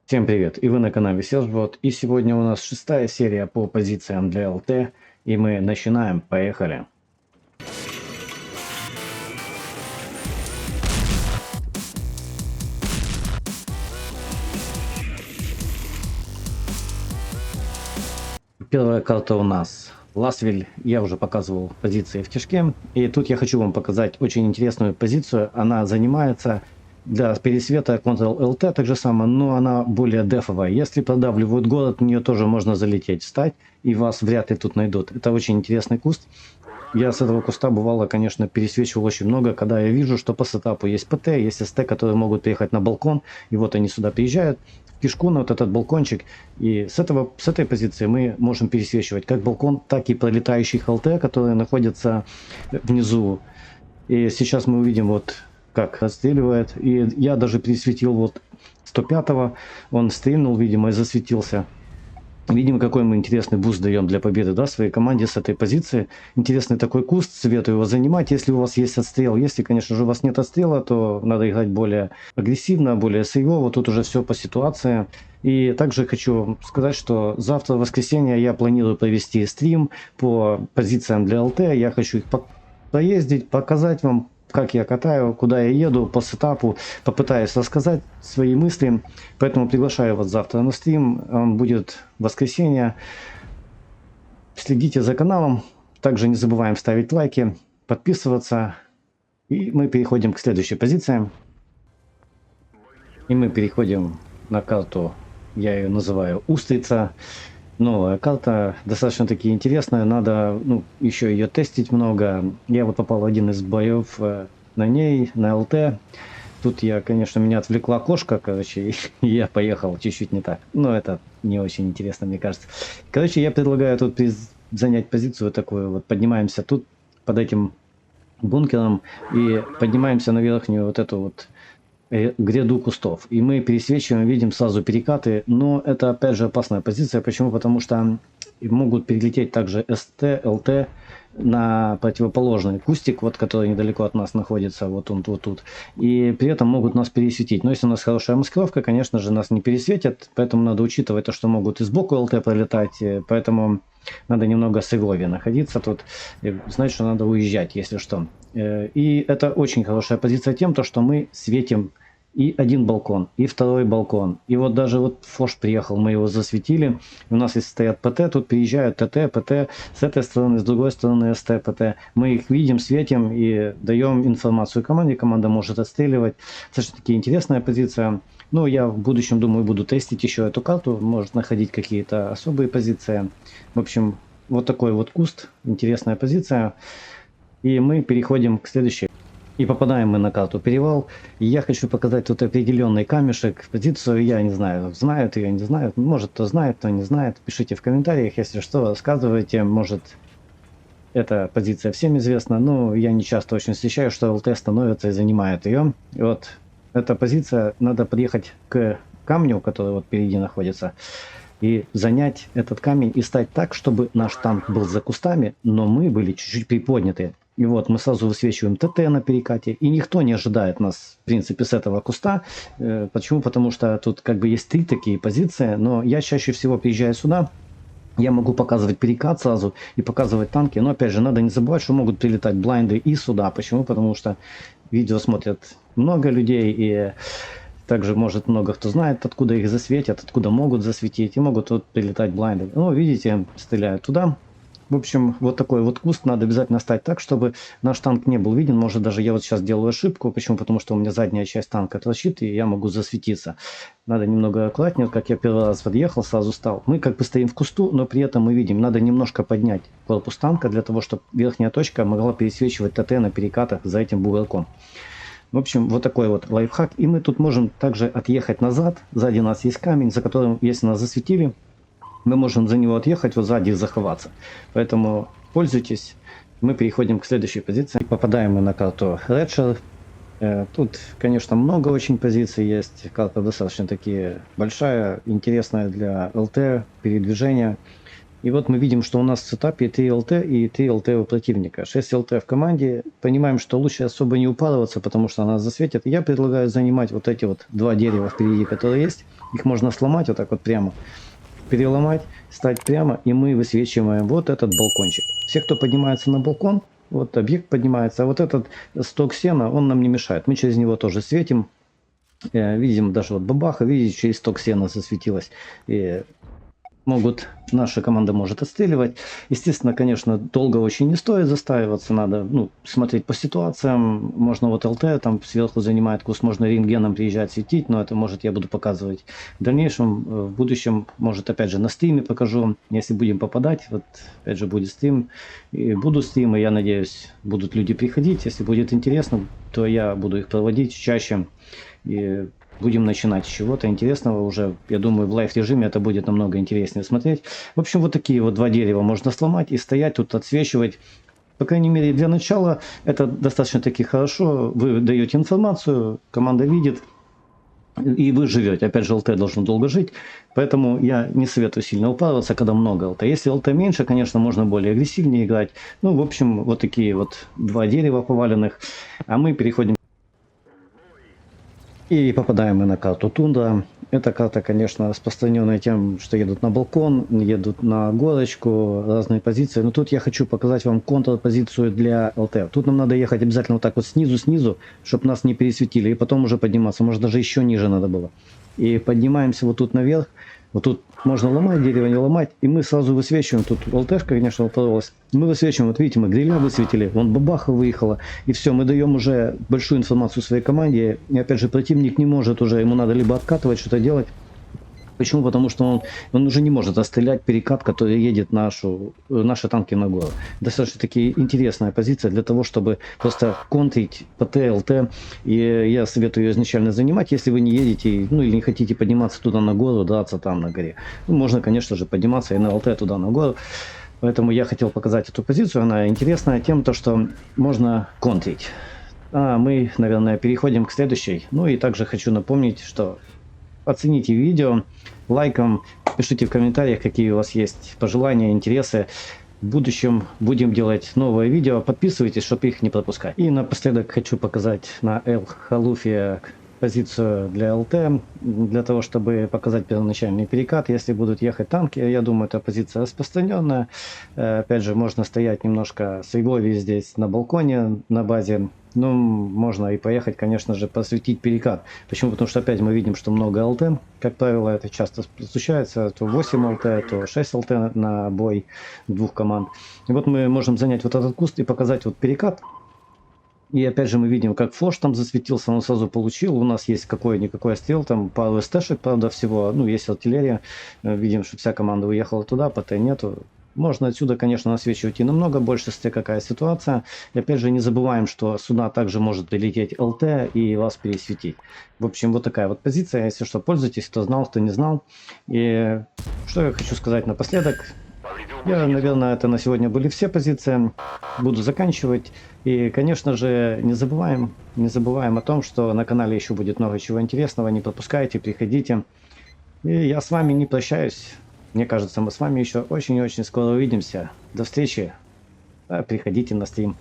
Всем привет! И вы на канале Salesbot. И сегодня у нас шестая серия по позициям для ЛТ. И мы начинаем. Поехали! Первая карта у нас Ласвель. Я уже показывал позиции в тяжке. И тут я хочу вам показать очень интересную позицию. Она занимается для пересвета Ctrl-LT так же самое, но она более дефовая. Если продавливают город, в нее тоже можно залететь, встать, и вас вряд ли тут найдут. Это очень интересный куст. Я с этого куста бывало, конечно, пересвечивал очень много, когда я вижу, что по сетапу есть ПТ, есть СТ, которые могут приехать на балкон, и вот они сюда приезжают, в кишку на вот этот балкончик, и с этой позиции мы можем пересвечивать как балкон, так и пролетающих ЛТ, которые находятся внизу. И сейчас мы увидим, вот как отстреливает, и я даже пересветил вот 105-го, он стрельнул, видимо, и засветился. Видим, какой мы интересный буст даем для победы, да, своей команде с этой позиции. Интересный такой куст, советую его занимать, если у вас есть отстрел. Если, конечно же, у вас нет отстрела, то надо играть более агрессивно, более сейвово. Тут уже все по ситуации. И также хочу сказать, что завтра, в воскресенье, я планирую провести стрим по позициям для ЛТ. Я хочу их поездить, показать вам, как я катаю, куда я еду по сетапу, попытаюсь рассказать свои мысли. Поэтому приглашаю вас завтра на стрим, он будет в воскресенье. Следите за каналом, также не забываем ставить лайки, подписываться. И мы переходим к следующей позиции. И мы переходим на карту, я ее называю Устрица. Новая карта, достаточно таки интересная, надо еще ее тестить много. Я вот попал в один из боев на ней, на ЛТ. Тут я, конечно, меня отвлекла кошка, короче, и я поехал чуть-чуть не так. Но это не очень интересно, мне кажется. Короче, я предлагаю тут занять позицию такую, вот поднимаемся тут под этим бункером и поднимаемся на верхнюю вот эту вот гряду кустов. И мы пересвечиваем, видим сразу перекаты, но это опять же опасная позиция. Почему? Потому что могут перелететь также СТ, ЛТ на противоположный кустик, вот который недалеко от нас находится, вот он вот тут. И при этом могут нас пересветить. Но если у нас хорошая маскировка, конечно же, нас не пересветят, поэтому надо учитывать то, что могут и сбоку ЛТ пролетать, поэтому надо немного с игловья находиться тут, знать, что надо уезжать, если что. И это очень хорошая позиция тем, то, что мы светим и один балкон, и второй балкон. И вот даже вот Фош приехал, мы его засветили. У нас здесь стоят ПТ, тут приезжают ТТ, ПТ, с этой стороны, с другой стороны СТ, ПТ. Мы их видим, светим и даем информацию команде. Команда может отстреливать. Все-таки интересная позиция. Ну, я в будущем, думаю, буду тестить еще эту карту. Может находить какие-то особые позиции. В общем, вот такой вот куст. Интересная позиция. И мы переходим к следующей. И попадаем мы на карту Перевал. И я хочу показать тут определенный камешек. Позицию я не знаю, знают ее, не знают. Может, кто знает, кто не знает. Пишите в комментариях, если что, рассказывайте. Может, эта позиция всем известна. Но я не часто очень встречаю, что ЛТ становится и занимает ее. И вот эта позиция, надо подъехать к камню, который вот впереди находится, и занять этот камень и стать так, чтобы наш танк был за кустами, но мы были чуть-чуть приподняты. И вот мы сразу высвечиваем ТТ на перекате, и никто не ожидает нас, в принципе, с этого куста. Почему? Потому что тут как бы есть три такие позиции, но я чаще всего приезжаю сюда, я могу показывать перекат сразу и показывать танки, но опять же надо не забывать, что могут прилетать блайнды и сюда. Почему? Потому что видео смотрят много людей, и также может много кто знает, откуда их засветят, откуда могут засветить, и могут вот прилетать блайнды. Ну, видите, стреляют туда. В общем, вот такой вот куст надо обязательно ставить так, чтобы наш танк не был виден. Может, даже я вот сейчас делаю ошибку. Почему? Потому что у меня задняя часть танка торчит, и я могу засветиться. Надо немного аккуратнее. Как я первый раз подъехал, сразу стал. Мы как бы стоим в кусту, но при этом мы видим, надо немножко поднять корпус танка для того, чтобы верхняя точка могла пересвечивать ТТ на перекатах за этим бугорком. В общем, вот такой вот лайфхак. И мы тут можем также отъехать назад. Сзади у нас есть камень, за которым, если нас засветили, мы можем за него отъехать, вот сзади заховаться. Поэтому пользуйтесь. Мы переходим к следующей позиции. И попадаем мы на карту Редшер. Тут, конечно, много очень позиций есть. Карта достаточно таки большая, интересная для ЛТ, передвижения. И вот мы видим, что у нас в сетапе 3 ЛТ и 3 ЛТ у противника. 6 ЛТ в команде. Понимаем, что лучше особо не упарываться, потому что она засветит. Я предлагаю занимать вот эти вот 2 дерева впереди, которые есть. Их можно сломать вот так вот прямо. Переломать, стать прямо, и мы высвечиваем вот этот балкончик. Все, кто поднимается на балкон, вот объект поднимается, а вот этот сток сена, он нам не мешает. Мы через него тоже светим. Видим даже вот бабаха, видите, через сток сена засветилась. И наша команда может отстреливать. Естественно, конечно, долго очень не стоит застаиваться, надо смотреть по ситуациям. Можно вот ЛТ там сверху занимает курс, можно рентгеном приезжать светить, но это может я буду показывать в дальнейшем, в будущем, может опять же на стриме покажу, если будем попадать, вот опять же будет стрим, и буду стримы, я надеюсь, будут люди приходить, если будет интересно, то я буду их проводить чаще, и будем начинать с чего-то интересного уже. Я думаю, в лайв-режиме это будет намного интереснее смотреть. В общем, вот такие вот 2 дерева можно сломать и стоять тут, отсвечивать. По крайней мере, для начала это достаточно-таки хорошо. Вы даете информацию, команда видит, и вы живете. Опять же, ЛТ должен долго жить, поэтому я не советую сильно упарываться, когда много ЛТ. Если ЛТ меньше, конечно, можно более агрессивнее играть. В общем, вот такие вот 2 дерева поваленных. А мы переходим. И попадаем мы на карту Тундра. Эта карта, конечно, распространенная тем, что едут на балкон, едут на горочку, разные позиции. Но тут я хочу показать вам контрпозицию для ЛТ. Тут нам надо ехать обязательно вот так вот снизу, чтобы нас не пересветили. И потом уже подниматься. Может, даже еще ниже надо было. И поднимаемся вот тут наверх. Вот тут можно ломать дерево, не ломать. И мы сразу высвечиваем. Тут ЛТшка, конечно, упоролась. Мы высвечиваем. Вот видите, мы гриля высветили. Вон бабаха выехала. И все, мы даем уже большую информацию своей команде. И опять же, противник не может уже. Ему надо либо откатывать, что-то делать. Почему? Потому что он уже не может расстрелять перекат, который едет наши танки на гору. Достаточно-таки интересная позиция для того, чтобы просто контрить ПТ, ЛТ. И я советую ее изначально занимать, если вы не едете, или не хотите подниматься туда на гору, драться там на горе. Можно, конечно же, подниматься и на ЛТ туда на гору. Поэтому я хотел показать эту позицию. Она интересная тем, что можно контрить. А мы, наверное, переходим к следующей. И также хочу напомнить, что оцените видео лайком, пишите в комментариях, какие у вас есть пожелания, интересы. В будущем будем делать новые видео. Подписывайтесь, чтобы их не пропускать. И напоследок хочу показать на Эл-Халуфе позицию для ЛТ, для того, чтобы показать первоначальный перекат. Если будут ехать танки, я думаю, эта позиция распространенная. Опять же, можно стоять немножко с иглой здесь на балконе, на базе. Можно и поехать, конечно же, посветить перекат. Почему? Потому что опять мы видим, что много ЛТ. Как правило, это часто случается. То 8 ЛТ, то 6 ЛТ на бой двух команд. И вот мы можем занять вот этот куст и показать вот перекат. И опять же мы видим, как флош там засветился, он сразу получил. У нас есть какой-никакой стрел, там пару СТшек, правда, всего. Есть артиллерия. Видим, что вся команда уехала туда, ПТ нету. Можно отсюда, конечно, насвечивать и намного больше, если какая ситуация. И опять же не забываем, что сюда также может долететь ЛТ и вас пересветить. В общем, вот такая вот позиция. Если что, пользуйтесь, кто знал, кто не знал. И что я хочу сказать напоследок. Наверное, это на сегодня были все позиции. Буду заканчивать. И, конечно же, не забываем о том, что на канале еще будет много чего интересного. Не пропускайте, приходите. И я с вами не прощаюсь. Мне кажется, мы с вами еще очень-очень скоро увидимся. До встречи. Приходите на стрим.